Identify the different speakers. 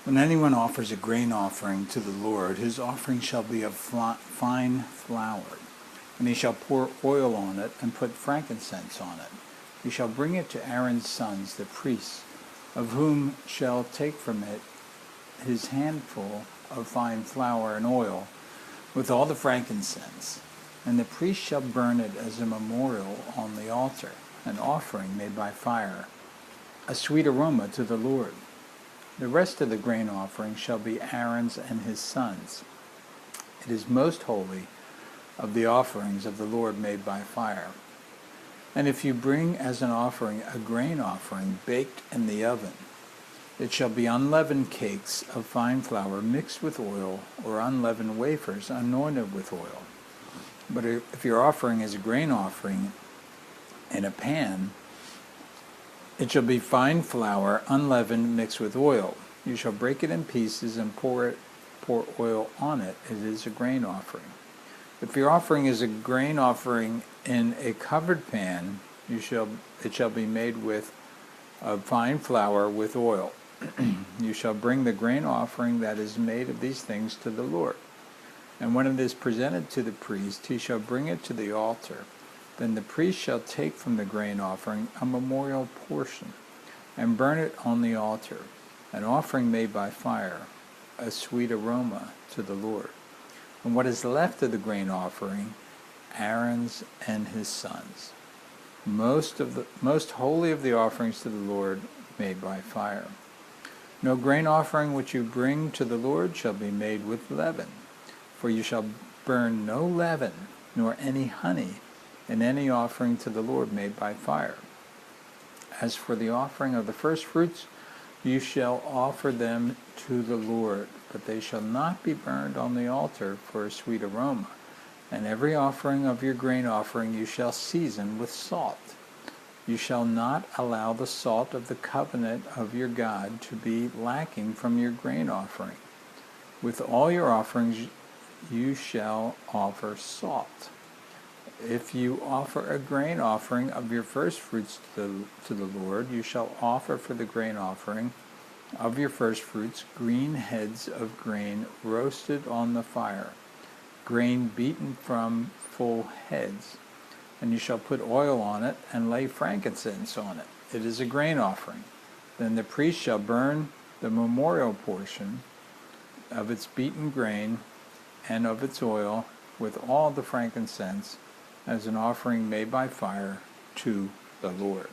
Speaker 1: When anyone offers a grain offering to the Lord, his offering shall be of fine flour, and he shall pour oil on it and put frankincense on it. He shall bring it to Aaron's sons, the priests, of whom shall take from it his handful of fine flour and oil, with all the frankincense. And the priest shall burn it as a memorial on the altar, an offering made by fire, a sweet aroma to the Lord. The rest of the grain offering shall be Aaron's and his sons. It is most holy of the offerings of the Lord made by fire. And if you bring as an offering a grain offering baked in the oven, it shall be unleavened cakes of fine flour mixed with oil, or unleavened wafers anointed with oil. But if your offering is a grain offering in a pan, it shall be fine flour, unleavened, mixed with oil. You shall break it in pieces and pour oil on it. It is a grain offering. If your offering is a grain offering in a covered pan, it shall be made with fine flour with oil. You shall bring the grain offering that is made of these things to the Lord. And when it is presented to the priest, he shall bring it to the altar. Then the priest shall take from the grain offering a memorial portion, and burn it on the altar, an offering made by fire, a sweet aroma to the Lord. And what is left of the grain offering, Aaron's and his sons, most holy of the offerings to the Lord made by fire. No grain offering which you bring to the Lord shall be made with leaven, for you shall burn no leaven, nor any honey, in any offering to the Lord made by fire. As for the offering of the firstfruits, you shall offer them to the Lord, but they shall not be burned on the altar for a sweet aroma. And every offering of your grain offering you shall season with salt. You shall not allow the salt of the covenant of your God to be lacking from your grain offering. With all your offerings you shall offer salt. If you offer a grain offering of your firstfruits to the Lord, you shall offer for the grain offering of your firstfruits green heads of grain roasted on the fire, grain beaten from full heads. And you shall put oil on it and lay frankincense on it. It is a grain offering. Then the priest shall burn the memorial portion of its beaten grain and of its oil with all the frankincense as an offering made by fire to the Lord.